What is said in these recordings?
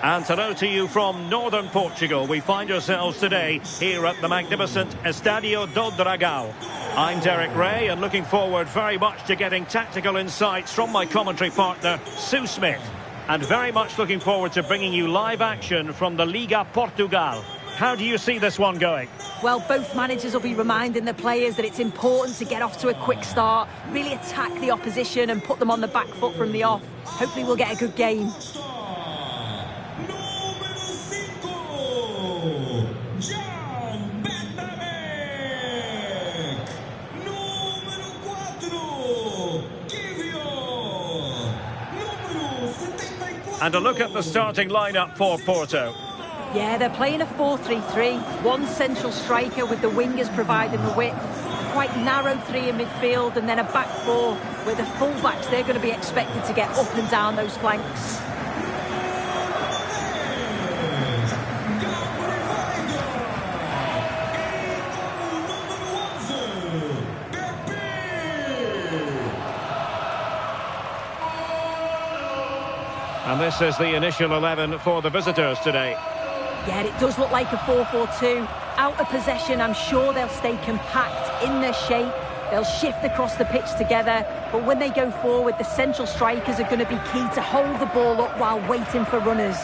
And hello to you from northern Portugal. We find ourselves today here at the magnificent Estadio do Dragão. I'm Derek Ray and looking forward very much to getting tactical insights from my commentary partner, Sue Smith. And very much looking forward to bringing you live action from the Liga Portugal. How do you see this one going? Well, both managers will be reminding the players that it's important to get off to a quick start, really attack the opposition and put them on the back foot from the off. Hopefully we'll get a good game. And a look at the starting lineup for Porto. Yeah, they're playing a 4-3-3. One central striker with the wingers providing the width. Quite narrow three in midfield and then a back four where the full-backs, they're going to be expected to get up and down those flanks. And this is the initial 11 for the visitors today. Yeah, it does look like a 4-4-2. Out of possession, I'm sure they'll stay compact in their shape. They'll shift across the pitch together. But when they go forward, the central strikers are going to be key to hold the ball up while waiting for runners.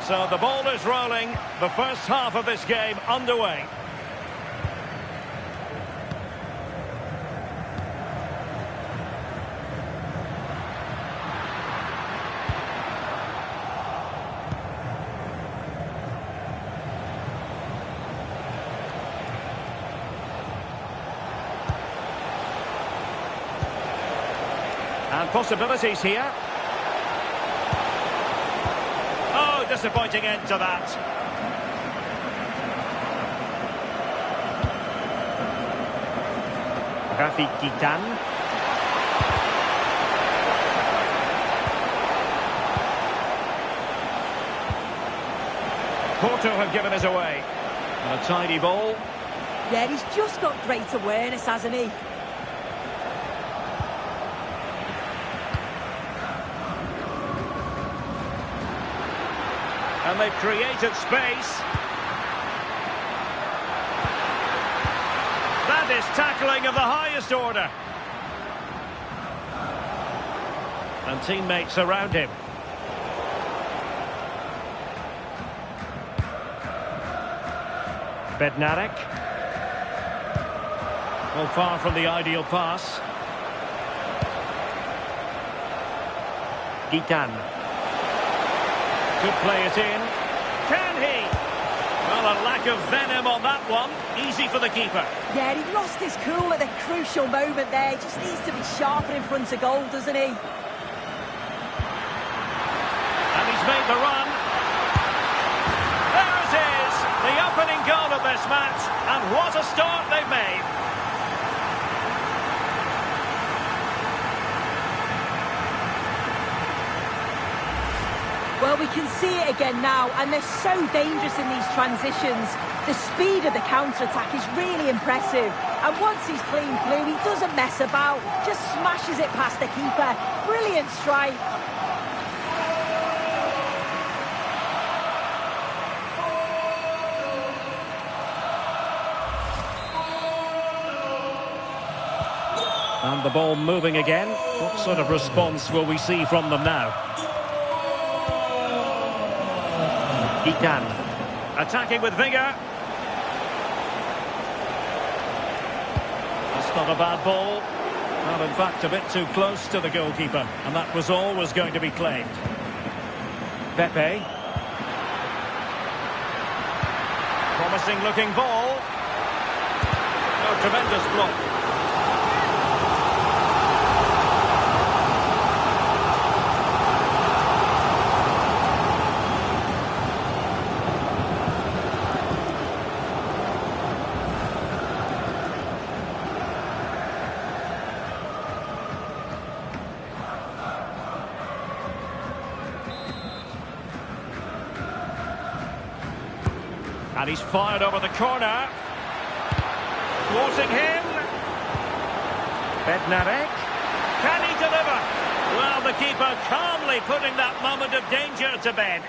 So the ball is rolling, the first half of this game underway. And possibilities here. Disappointing end to that. Rafi Guitán. Porto have given us away. And a tidy ball. Yeah, he's just got great awareness, hasn't he? And they've created space. That is tackling of the highest order. And teammates around him. Bednarek. Well, far from the ideal pass. Guitán. Could play it in. Can he? Well, a lack of venom on that one. Easy for the keeper. Yeah, he lost his cool at a crucial moment there. Just needs to be sharper in front of goal, doesn't he? And he's made the run. There it is. The opening goal of this match. And what a start they've made. Well, we can see it again now, and they're so dangerous in these transitions. The speed of the counter-attack is really impressive. And once he's clean through, he doesn't mess about, just smashes it past the keeper. Brilliant strike. And the ball moving again. What sort of response will we see from them now? Guitán. Attacking with vigour. That's not a bad ball. Well, in fact, a bit too close to the goalkeeper. And that was always going to be claimed. Pepe. Promising looking ball. Oh, tremendous block. And he's fired over the corner. Forcing him. Bednarek. Can he deliver? Well, the keeper calmly putting that moment of danger to bed.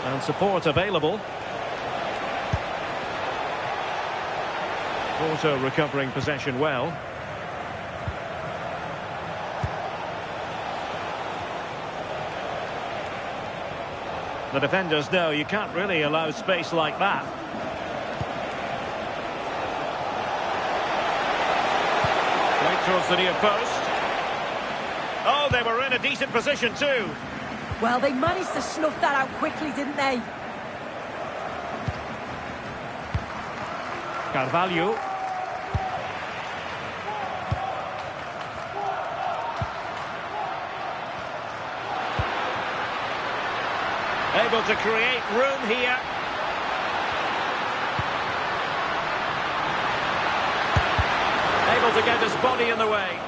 And support available. Porto recovering possession well. The defenders know you can't really allow space like that. Right towards the near post. Oh, they were in a decent position too. Well, they managed to snuff that out quickly, didn't they? Carvalho. Able to create room here. Able to get his body in the way.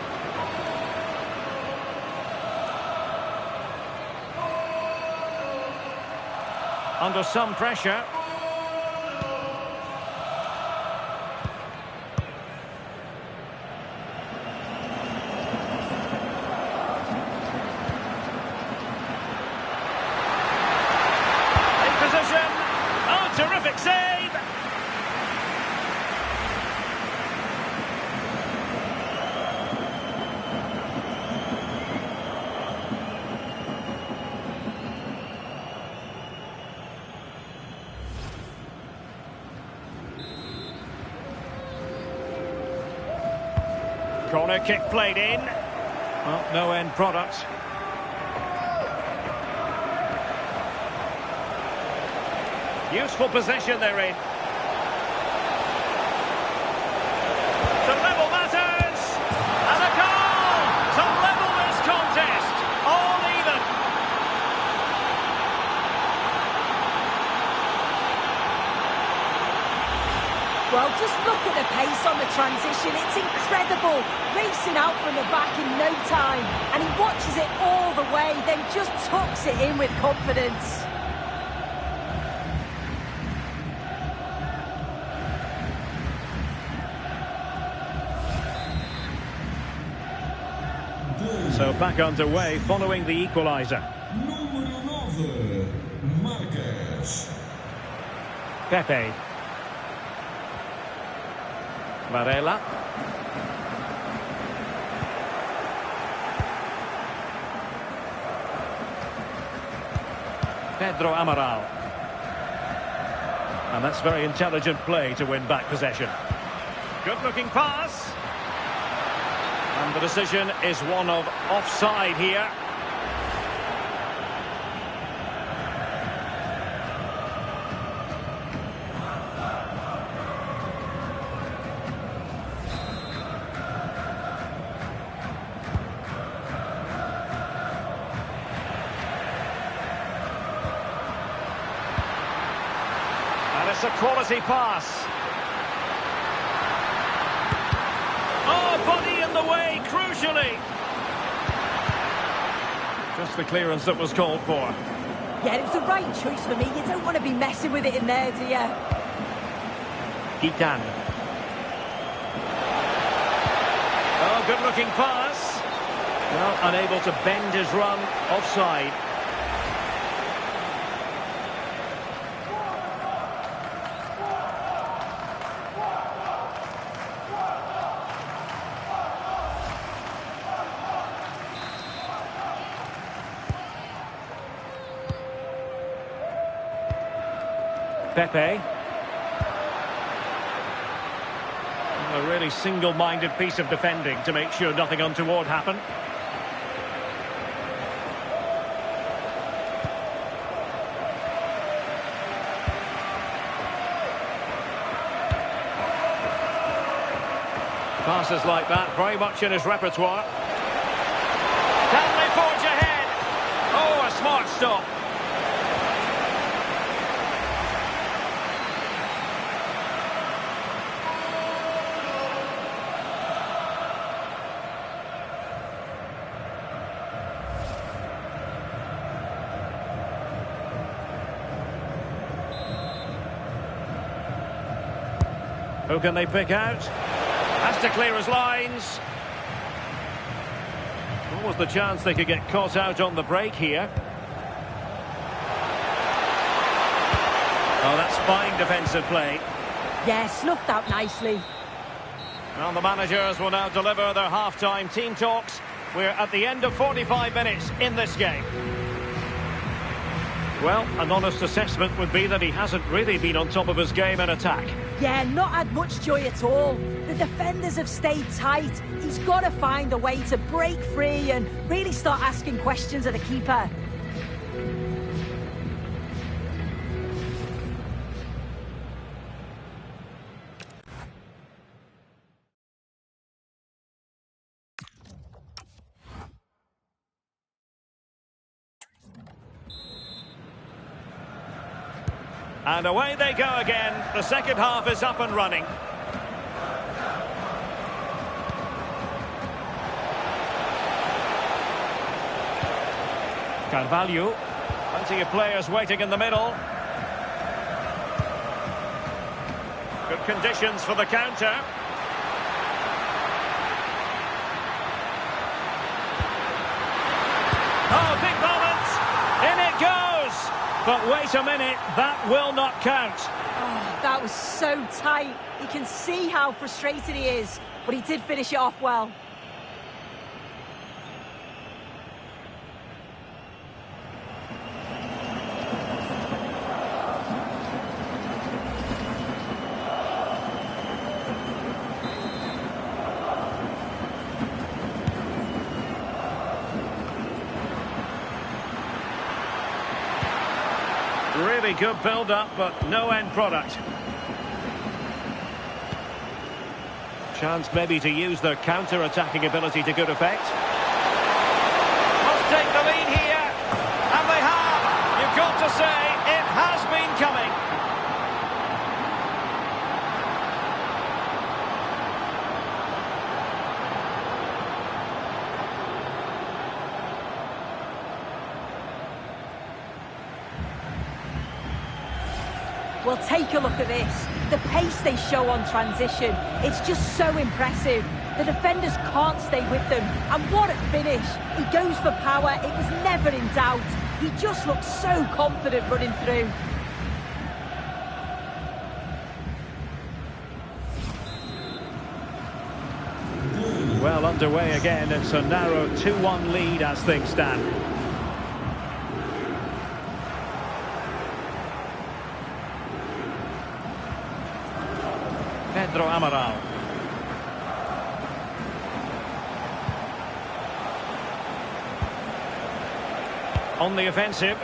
Under some pressure. Terrific save! Corner kick played in. Well, no end product. Useful possession they're in. To level matters! And a goal! To level this contest! All even! Well, just look at the pace on the transition. It's incredible. Racing out from the back in no time. And he watches it all the way, then just tucks it in with confidence. So back underway following the equaliser. Número 9, Marques. Pepe. Varela. Pedro Amaral. And that's very intelligent play to win back possession. Good looking pass. And the decision is one of offside here. And it's a quality pass. Oh, body in the way, crucially. Just the clearance that was called for. Yeah, it was the right choice for me. You don't want to be messing with it in there, do you? Gitan. Oh, good-looking pass. Well, unable to bend his run, offside. Pepe. A really single-minded piece of defending to make sure nothing untoward happened. Passes like that, very much in his repertoire. Can they forge ahead? Oh, a smart stop. Who can they pick out? Has to clear his lines. What was the chance they could get caught out on the break here? Oh, that's fine defensive play. Yeah, snuffed out nicely. And the managers will now deliver their half-time team talks. We're at the end of 45 minutes in this game. Well, an honest assessment would be that he hasn't really been on top of his game in attack. Yeah, not had much joy at all. The defenders have stayed tight. He's got to find a way to break free and really start asking questions of the keeper. And away they go again. The second half is up and running. Carvalho. Plenty of players waiting in the middle. Good conditions for the counter. Oh, big moment! In it goes! But wait a minute, that will not count. Oh, that was so tight. You can see how frustrated he is, but he did finish it off well. Really good build-up, but no end product. Chance maybe to use their counter-attacking ability to good effect. Must take the lead here, and they have. You've got to say, it has been coming. Well, take a look at this. The pace they show on transition, it's just so impressive. The defenders can't stay with them. And what a finish. He goes for power. It was never in doubt. He just looks so confident running through. Well, underway again. It's a narrow 2-1 lead as things stand. Pedro Amaral. On the offensive.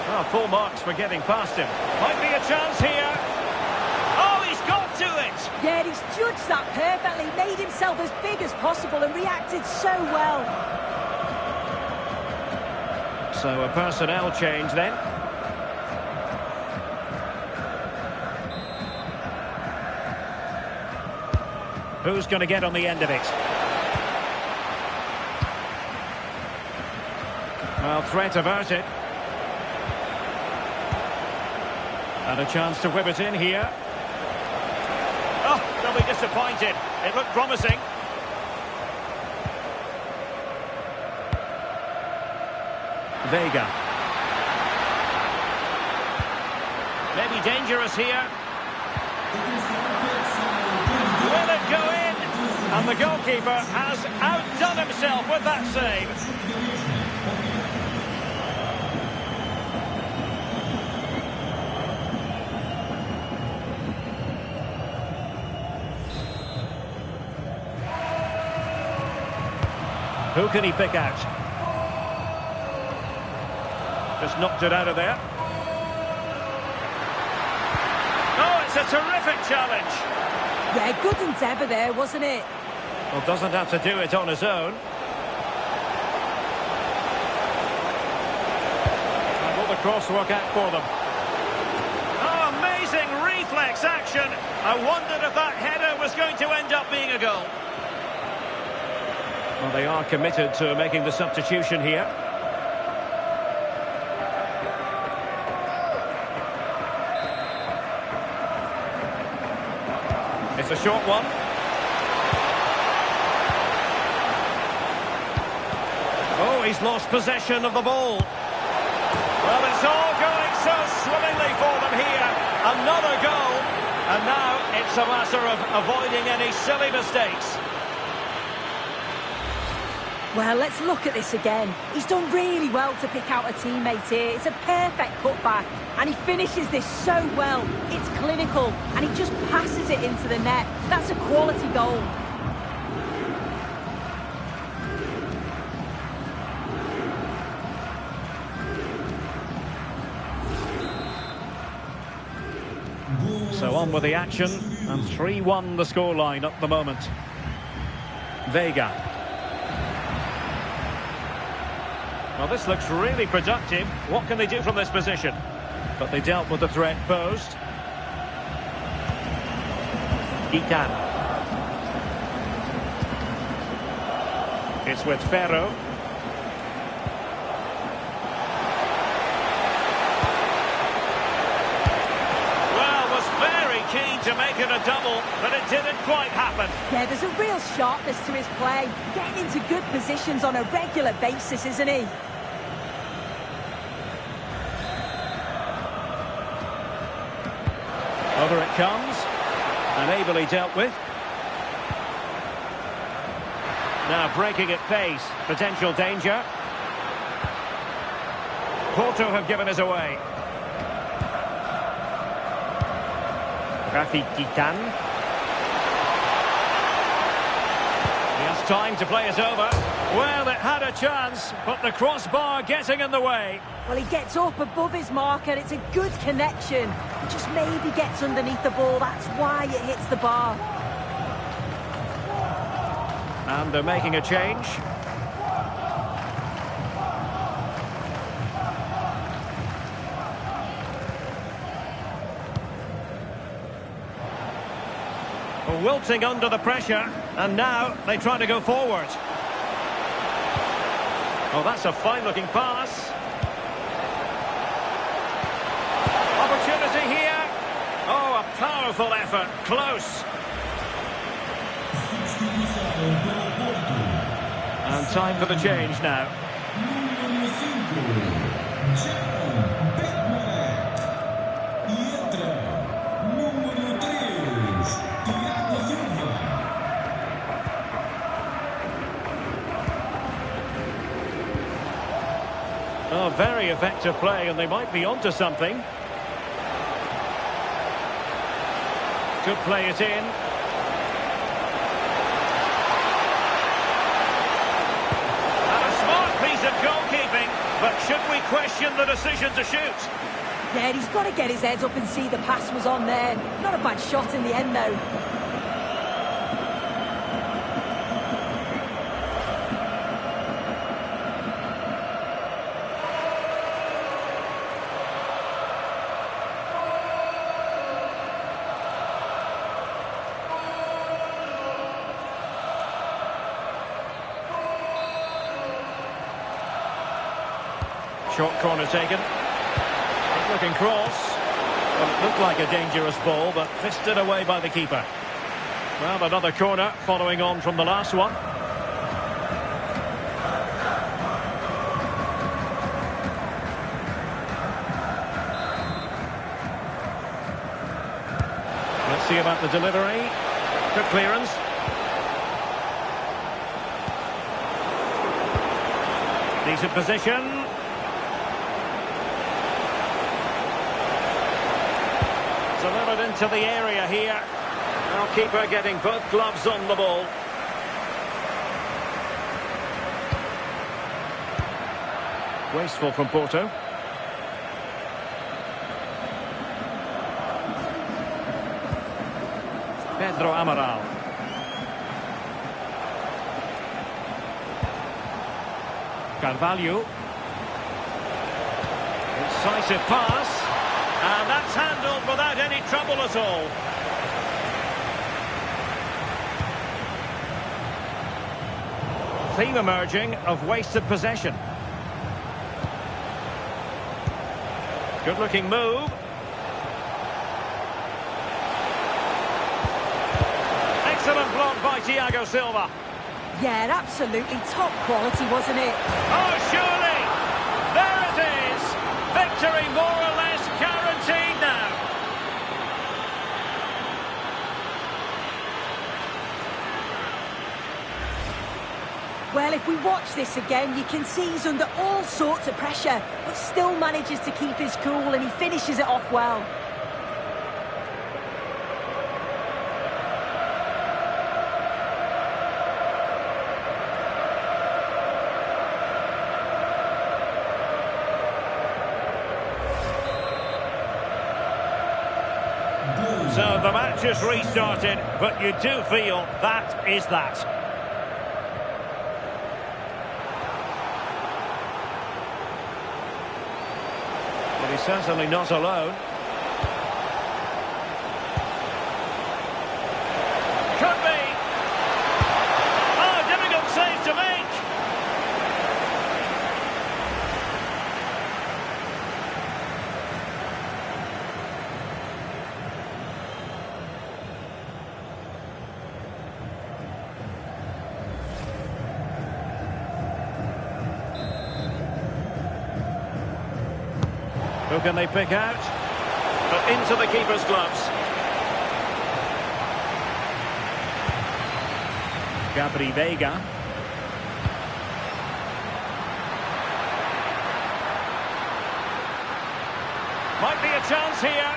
Oh, full marks for getting past him. Might be a chance here. Oh, he's got to it! Yeah, he's judged that perfectly, made himself as big as possible and reacted so well. So a personnel change then. Who's going to get on the end of it? Well, threat averted. And a chance to whip it in here. Oh, they'll be disappointed. It looked promising. Vega. Maybe dangerous here. Will it go in? And the goalkeeper has outdone himself with that save. Who can he pick out? Just knocked it out of there. Oh, it's a terrific challenge. Yeah, good endeavour there, wasn't it? Well, doesn't have to do it on his own. And will the cross work out for them? Oh, amazing reflex action. I wondered if that header was going to end up being a goal. Well, they are committed to making the substitution here. Here's a short one. Oh, he's lost possession of the ball. Well, it's all going so swimmingly for them here. Another goal. And now it's a matter of avoiding any silly mistakes. Well, let's look at this again. He's done really well to pick out a teammate here. It's a perfect cutback. And he finishes this so well. It's clinical. And he just passes it into the net. That's a quality goal. So on with the action, and 3-1 the scoreline at the moment. Vega. Well, this looks really productive. What can they do from this position? But they dealt with the threat posed. Gitan. It's with Ferro. Keen to make it a double, but it didn't quite happen. Yeah, there's a real sharpness to his play. Getting into good positions on a regular basis, isn't he? Over it comes, and ably dealt with. Now breaking at pace, potential danger. Porto have given us away. Rafi Gitan. He has time to play it over. Well, it had a chance, but the crossbar getting in the way. Well, he gets up above his marker. It's a good connection. He just maybe gets underneath the ball. That's why it hits the bar. And they're making a change. Wilting under the pressure, and now they try to go forward. Oh, that's a fine-looking pass. Opportunity here. Oh, a powerful effort. Close. And time for the change now. Oh, very effective play, and they might be onto something. Could play it in. And a smart piece of goalkeeping, but should we question the decision to shoot? Yeah, he's got to get his head up and see the pass was on there. Not a bad shot in the end, though. Short corner taken. Good looking cross. Well, it looked like a dangerous ball, but fisted away by the keeper. Well, another corner following on from the last one. Let's see about the delivery. Good clearance. Decent position. Delivered into the area here. Now keeper getting both gloves on the ball. Wasteful from Porto. Pedro Amaral. Carvalho. Incisive pass. And that's handled without any trouble at all. Theme emerging of wasted possession. Good looking move. Excellent block by Thiago Silva. Yeah, absolutely top quality, wasn't it? Oh, surely! There it is! Victory more or less guaranteed now. Well, if we watch this again, you can see he's under all sorts of pressure, but still manages to keep his cool and he finishes it off well. So the match has restarted, but you do feel that is that. But he's certainly not alone. Could be. Oh, difficult save to make. Who can they pick out? But into the keeper's gloves. Gabri Veiga. Might be a chance here.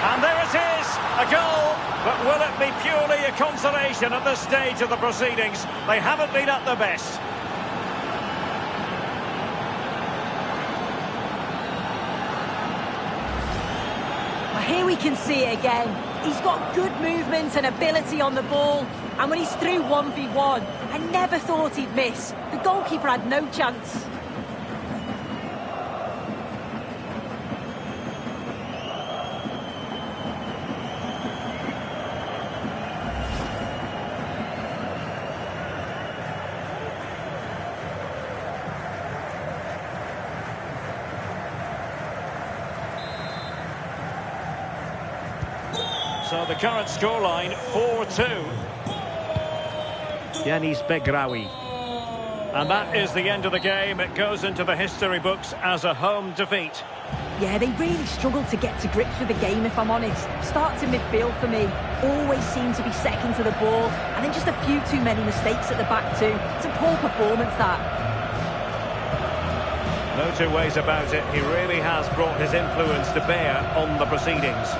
And there it is, a goal. But will it be purely a consolation at this stage of the proceedings? They haven't been at their best. Here we can see it again. He's got good movement and ability on the ball. And when he's through 1v1, I never thought he'd miss. The goalkeeper had no chance. So the current scoreline, 4-2. Yanis Begraoui. And that is the end of the game. It goes into the history books as a home defeat. Yeah, they really struggled to get to grips with the game, if I'm honest. Starts in midfield for me. Always seem to be second to the ball. And then just a few too many mistakes at the back too. It's a poor performance, that. No two ways about it. He really has brought his influence to bear on the proceedings.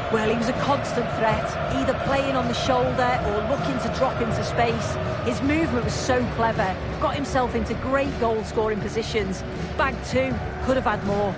Well, he was a constant threat, either playing on the shoulder or looking to drop into space. His movement was so clever, got himself into great goal-scoring positions. Bagged two, could have had more.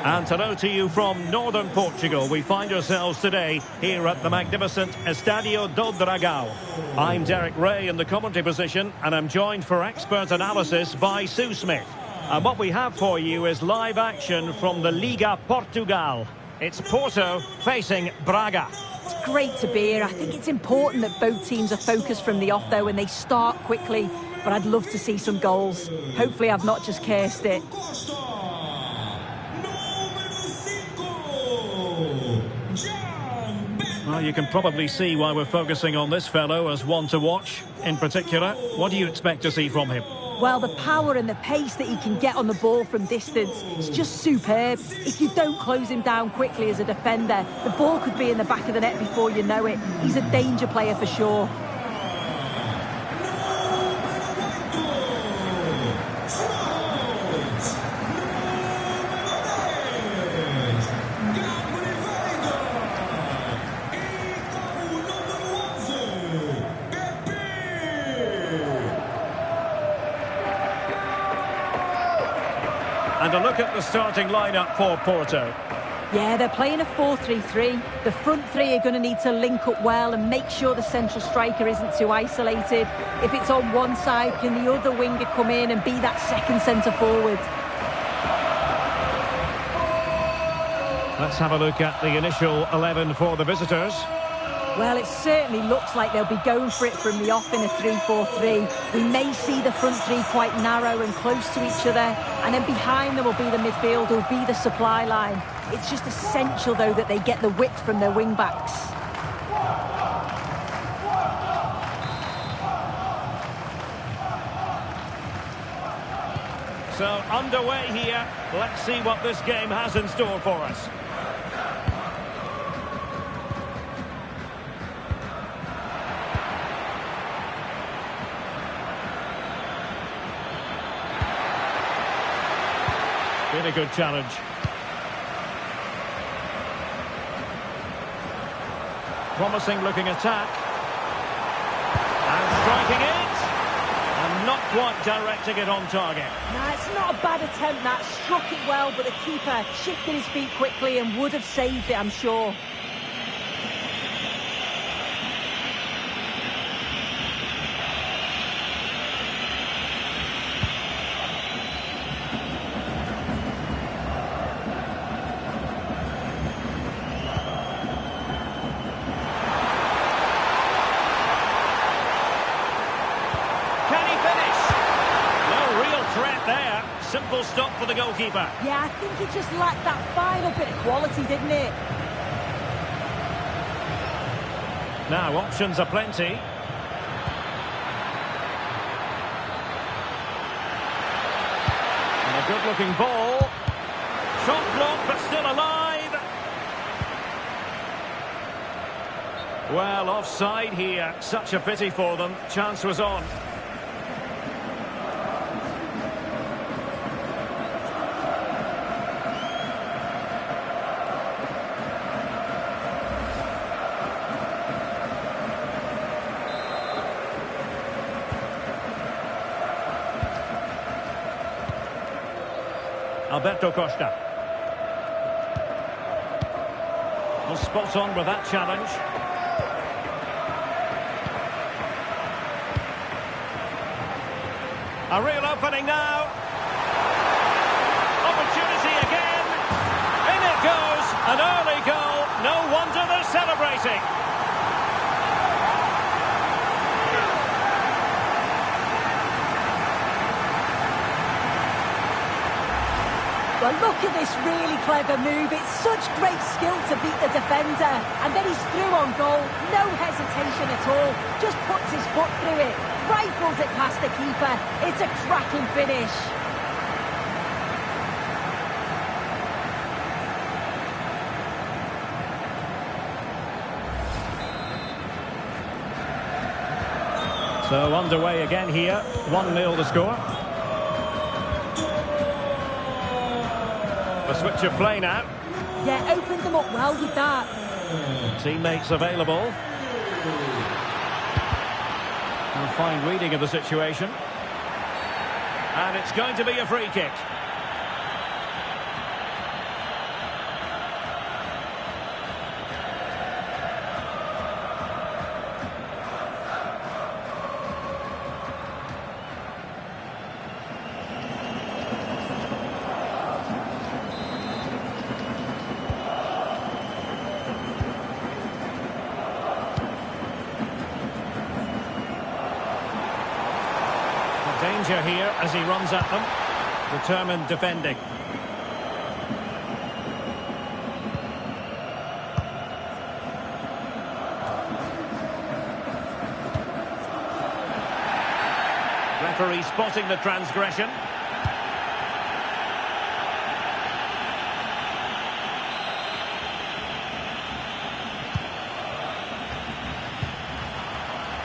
And hello to you from northern Portugal. We find ourselves today here at the magnificent Estadio do Dragão. I'm Derek Ray in the commentary position, and I'm joined for expert analysis by Sue Smith. And what we have for you is live action from the Liga Portugal. It's Porto facing Braga. It's great to be here. I think it's important that both teams are focused from the off, though, and they start quickly. But I'd love to see some goals. Hopefully I've not just cursed it. Well, you can probably see why we're focusing on this fellow as one to watch. In particular, what do you expect to see from him? Well, the power and the pace that he can get on the ball from distance, it's just superb. If you don't close him down quickly as a defender, the ball could be in the back of the net before you know it. He's a danger player for sure. And a look at the starting lineup for Porto. Yeah, they're playing a 4-3-3. The front three are going to need to link up well and make sure the central striker isn't too isolated. If it's on one side, can the other winger come in and be that second centre forward? Let's have a look at the initial 11 for the visitors. Well, it certainly looks like they'll be going for it from the off in a 3-4-3. We may see the front three quite narrow and close to each other, and then behind them will be the midfield, will be the supply line. It's just essential, though, that they get the width from their wing-backs. So, underway here. Let's see what this game has in store for us. Been a good challenge. Promising looking attack. And striking it. And not quite directing it on target. No, it's not a bad attempt, that. Struck it well, but the keeper shifted his feet quickly and would have saved it, I'm sure. Simple stop for the goalkeeper. Yeah, I think he just lacked that final bit of quality, didn't it? Now, options are plenty. And a good-looking ball. Shot blocked, but still alive. Well, offside here. Such a pity for them. Chance was on. Alberto Costa. Well, spot on with that challenge. A real opening now. Opportunity again. In it goes. An early goal. No wonder they're celebrating. Well, look at this really clever move. It's such great skill to beat the defender. And then he's through on goal. No hesitation at all. Just puts his foot through it. Rifles it past the keeper. It's a cracking finish. So underway again here. 1-0 the score. A switch of play now. Yeah, opened them up well with that. Teammates available. A fine reading of the situation. And it's going to be a free kick. danger here as he runs at them. Determined defending. Referee spotting the transgression.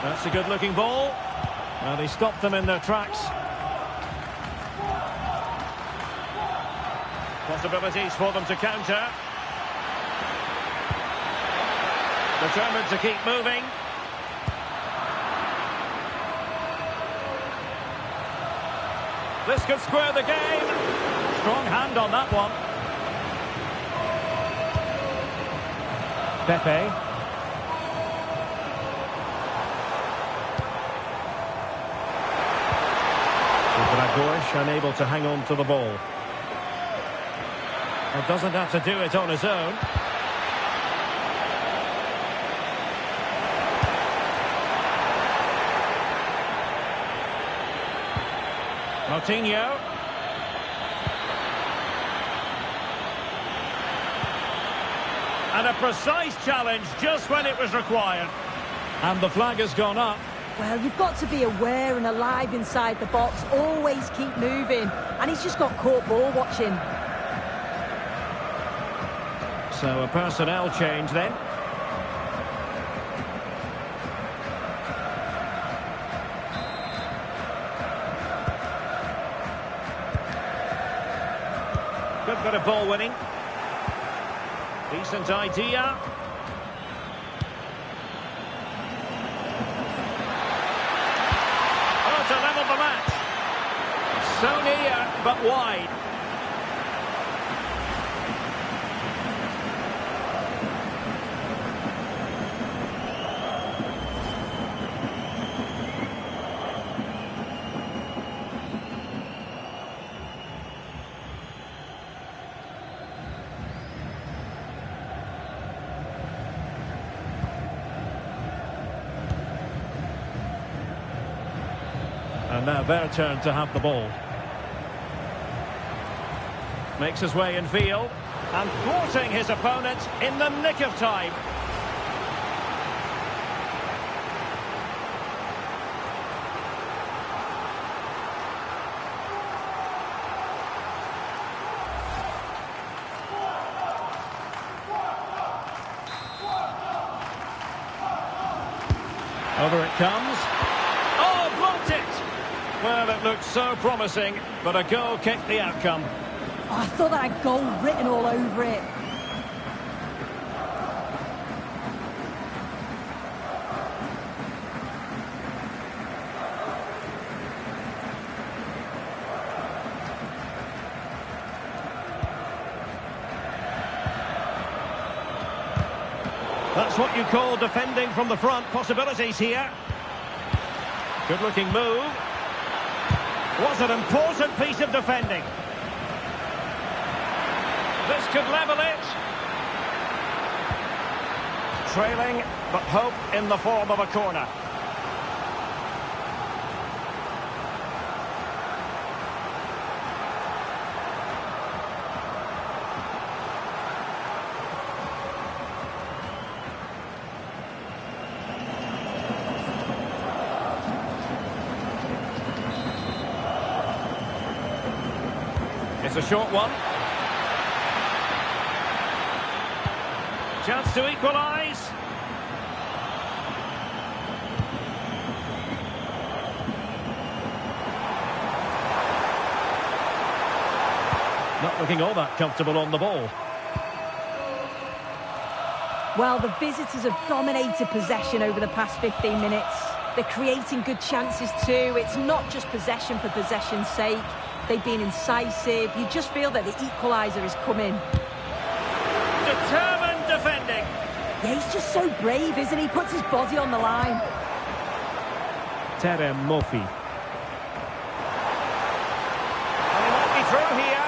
That's a good-looking ball. Well, he stopped them in their tracks. Possibilities for them to counter. Determined to keep moving. This could square the game. Strong hand on that one. Pepe. Dragoš unable to hang on to the ball. Well, doesn't have to do it on his own. Moutinho. And a precise challenge just when it was required. And the flag has gone up. Well, you've got to be aware and alive inside the box. Always keep moving. And he's just got caught ball watching. So a personnel change then. Good bit of ball winning. Decent idea. Oh, to level the match. So near, but wide. And now their turn to have the ball. Makes his way in field. And thwarting his opponent in the nick of time. Over it comes. Oh, blocked it! Well, it looked so promising, but a goal kicked the outcome. Oh, I thought that had goal written all over it. That's what you call defending from the front. Possibilities here. Good-looking move. Was an important piece of defending. This could level it. Trailing, but hope in the form of a corner. It's a short one. Chance to equalise. Not looking all that comfortable on the ball. Well, the visitors have dominated possession over the past 15 minutes. They're creating good chances too. It's not just possession for possession's sake. They've been incisive. You just feel that the equaliser is coming. Determined defending. Yeah, he's just so brave, isn't he? Puts his body on the line. Terem Moffi. And he might be through here.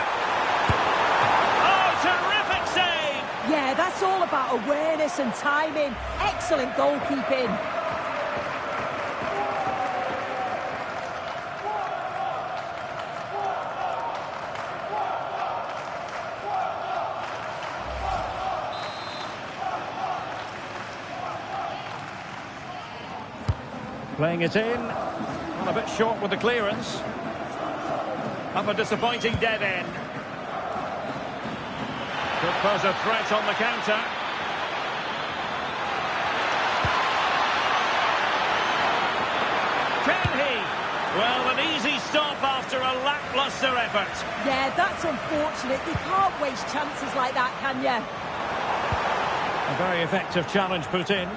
Oh, terrific save! Yeah, that's all about awareness and timing. Excellent goalkeeping. Playing it in. Well, a bit short with the clearance. Up a disappointing dead end. Could pose a threat on the counter. Can he? Well, an easy stop after a lacklustre effort. Yeah, that's unfortunate. You can't waste chances like that, can you? A very effective challenge put in.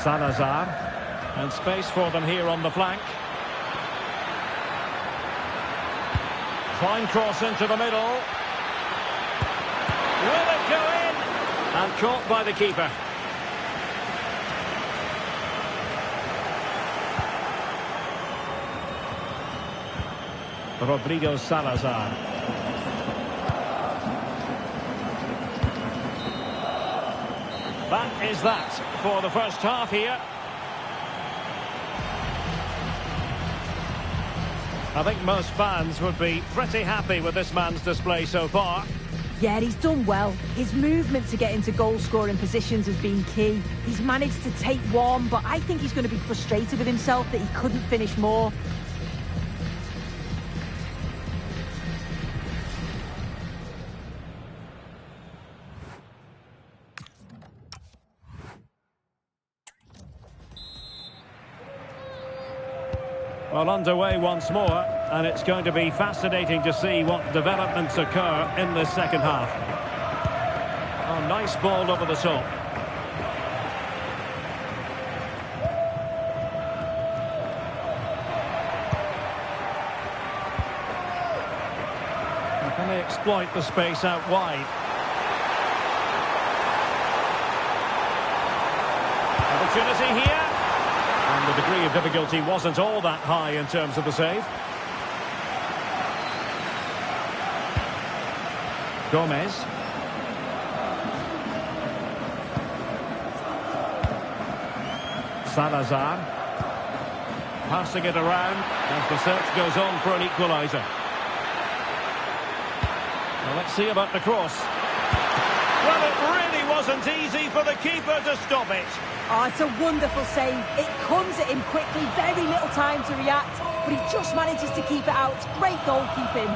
Salazar. And space for them here on the flank. Fine cross into the middle. Will it go in? And caught by the keeper. Rodrigo Salazar. That is that for the first half here. I think most fans would be pretty happy with this man's display so far. Yeah, he's done well. His movement to get into goal-scoring positions has been key. He's managed to take one, but I think he's going to be frustrated with himself that he couldn't finish more. Well, underway once more, and it's going to be fascinating to see what developments occur in this second half. Oh, nice ball over the top. And can they exploit the space out wide? Opportunity here. And the degree of difficulty wasn't all that high in terms of the save. Gomez. Salazar. Passing it around as the search goes on for an equaliser. Well, let's see about the cross. Well, it really wasn't easy for the keeper to stop it. Oh, it's a wonderful save. It comes at him quickly, very little time to react, but he just manages to keep it out. It's great goalkeeping.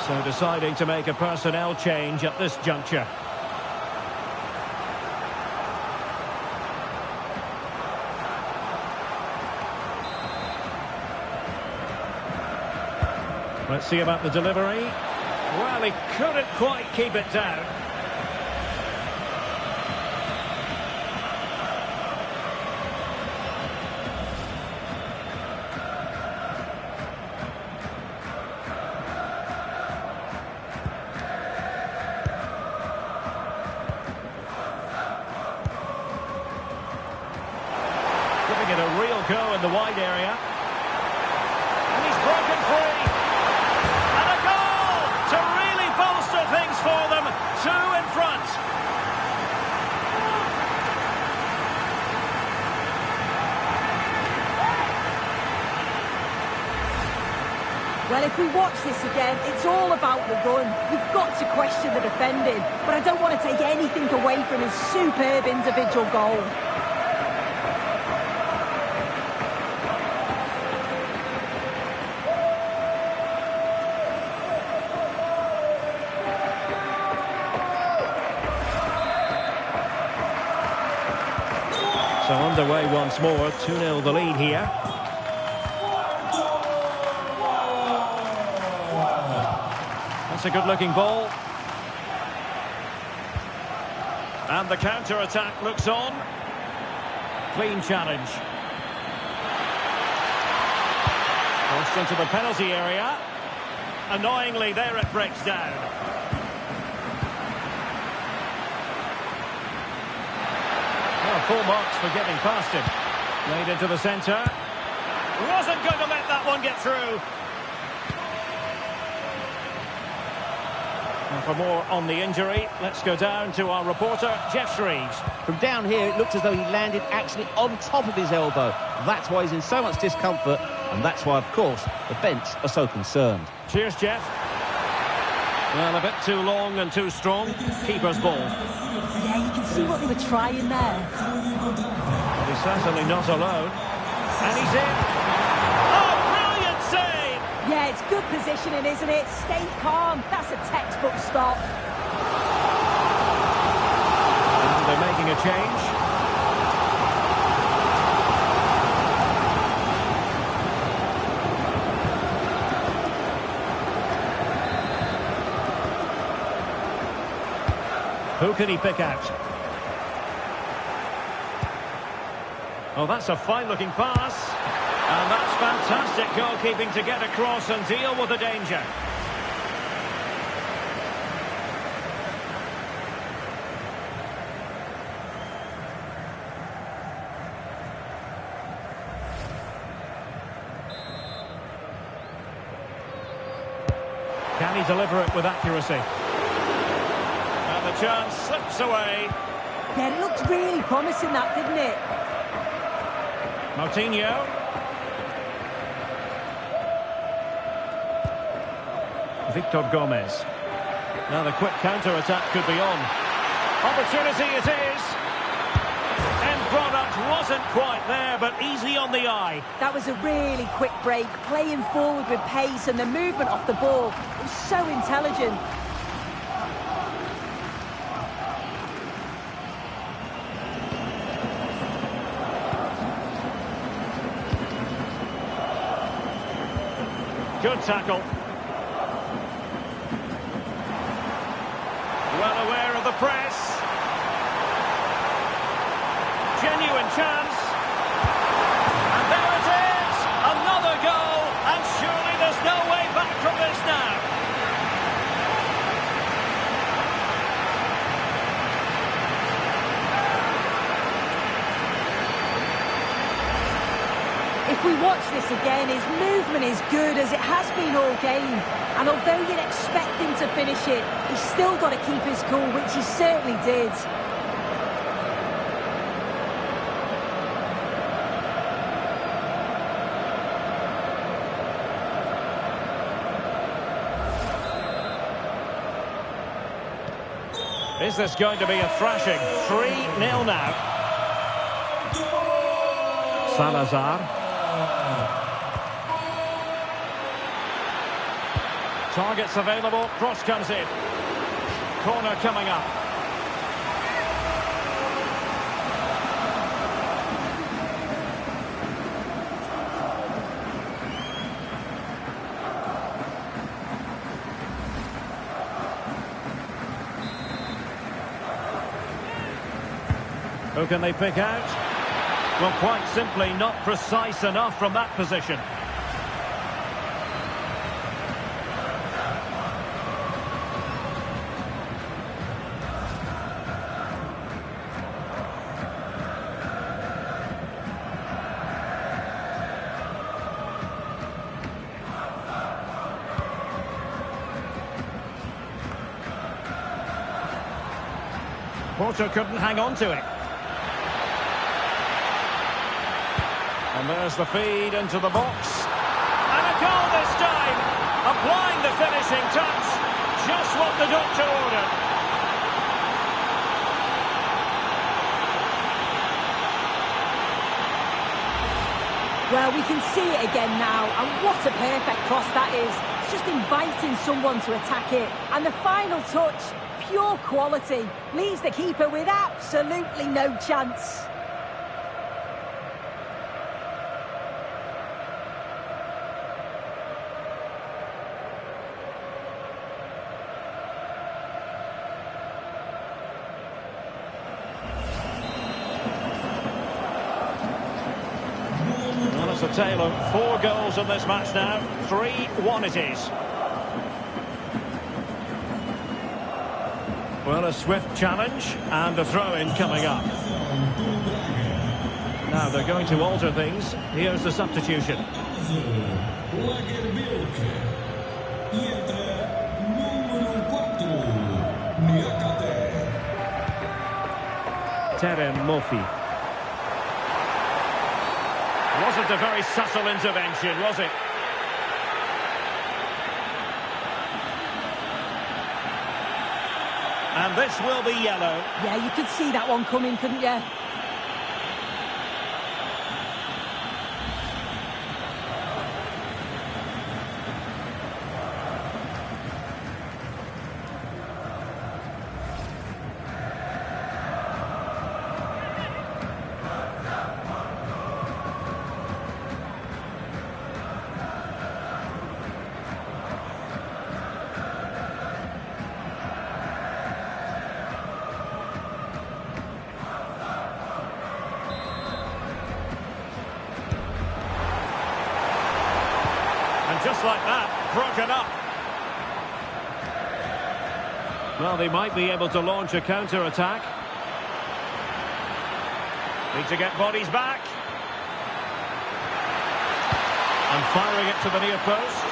So deciding to make a personnel change at this juncture. Let's see about the delivery. Well, he couldn't quite keep it down. Giving it a real go in the wide area. And he's broken free. Things for them, 2 in front. Well, if we watch this again, it's all about the run. You've got to question the defending, but I don't want to take anything away from his superb individual goal. So underway once more, 2-0 the lead here. That's a good-looking ball. And the counter-attack looks on. Clean challenge. Forced into the penalty area. Annoyingly, there it breaks down. Full marks for getting past him. Laid into the centre. Wasn't going to let that one get through. And for more on the injury, let's go down to our reporter, Jeff Shreves. From down here, it looked as though he landed actually on top of his elbow. That's why he's in so much discomfort, and that's why, of course, the bench are so concerned. Cheers, Jeff. Well, a bit too long and too strong. Keeper's ball. Yeah, you can see what they were trying there. But he's certainly not alone. And he's in. Oh, brilliant save! Yeah, it's good positioning, isn't it? Stay calm. That's a textbook stop. And they're making a change. Who can he pick out? Oh, that's a fine-looking pass. And that's fantastic goalkeeping to get across and deal with the danger. Can he deliver it with accuracy? And the chance slips away. Yeah, it looked really promising, that, didn't it? Moutinho. Victor Gomez. Now the quick counter-attack could be on. Opportunity it is. End product wasn't quite there, but easy on the eye. That was a really quick break, playing forward with pace, and the movement off the ball was so intelligent. Good tackle. Well aware of the press. Genuine chance. And there it is! Another goal, and surely there's no way back from this now. If we watch this again, his movement is good as it has been all game. And although you'd expect him to finish it, he's still got to keep his cool, which he certainly did. Is this going to be a thrashing? 3-0 now. Salazar. Targets available, cross comes in. Corner coming up. Who can they pick out? Well, quite simply, not precise enough from that position. Porto couldn't hang on to it. And there's the feed into the box. And a goal this time! Applying the finishing touch. Just what the doctor ordered. Well, we can see it again now, and what a perfect cross that is. It's just inviting someone to attack it. And the final touch, pure quality, leaves the keeper with absolutely no chance. Well, it's a tale of 4 goals in this match now. 3-1 it is. Well, a swift challenge and a throw-in coming up. Now they're going to alter things. Here's the substitution. Lagerbielke. E entra número 4. Niakate. Terem Murphy. Wasn't a very subtle intervention, was it? And this will be yellow. Yeah, you could see that one coming, couldn't you? Just like that, broken up. Well, they might be able to launch a counter-attack. Need to get bodies back. And firing it to the near post.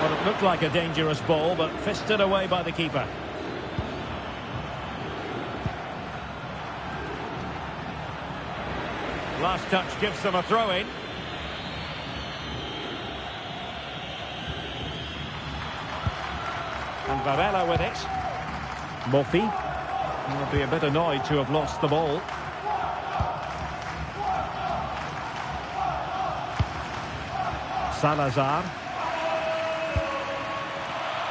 Well, it looked like a dangerous ball, but fisted away by the keeper. Last touch gives them a throw-in. And Varela with it. Murphy. Will be a bit annoyed to have lost the ball. Salazar.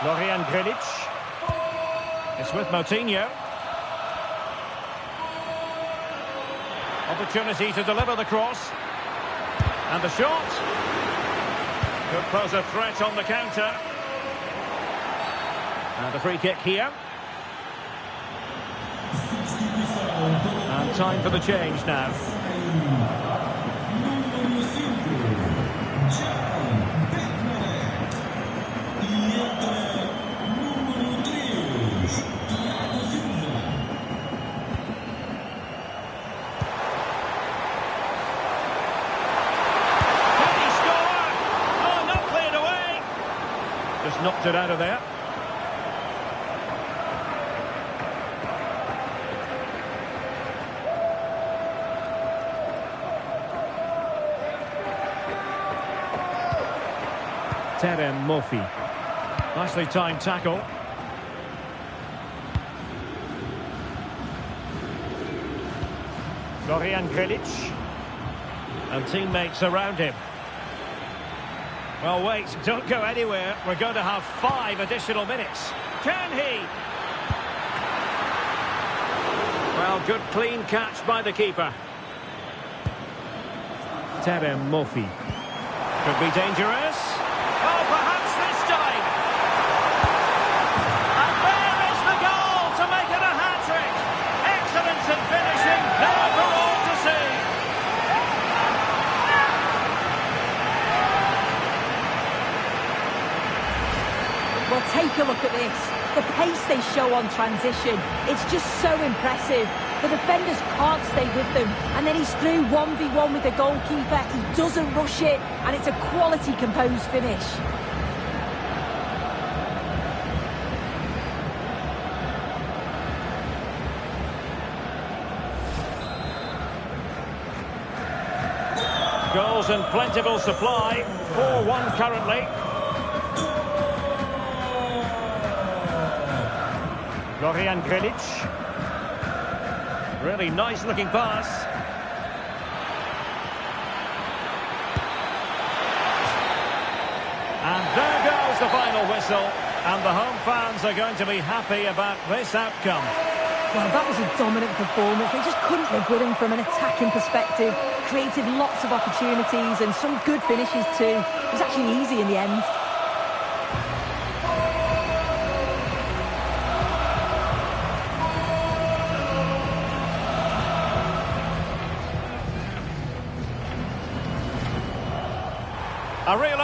Florian Grilic. It's with Moutinho. Opportunity to deliver the cross. And the shot. Could pose a threat on the counter. And a free kick here. And time for the change now. Can he score? Oh, not cleared away. Just knocked it out of there. Terem Murphy. Nicely timed tackle. Florian Grilic. And teammates around him. Well, wait, don't go anywhere. We're going to have 5 additional minutes. Can he? Well, good clean catch by the keeper. Terem Murphy. Could be dangerous. Oh, perhaps this time. And there is the goal to make it a hat-trick. Excellence in finishing, there for all to see. Well, take a look at this. The pace they show on transition, it's just so impressive. The defenders can't stay with them. And then he's through 1v1 with the goalkeeper. He doesn't rush it. And it's a quality composed finish. Goals in plentiful supply. 4-1 currently. Florian Grilic. Really nice looking pass. And there goes the final whistle. And the home fans are going to be happy about this outcome. Well, that was a dominant performance. They just couldn't live with him from an attacking perspective. Created lots of opportunities and some good finishes too. It was actually easy in the end. A real